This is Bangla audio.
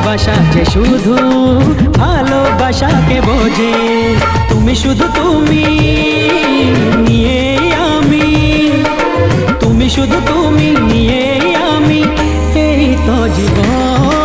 ভালোবাসা যে শুধু ভালোবাসাকে বোঝে। তুমি শুধু তুমি নিয়ে আমি, তুমি শুধু তুমি নিয়ে আমি, এই তো জীবন।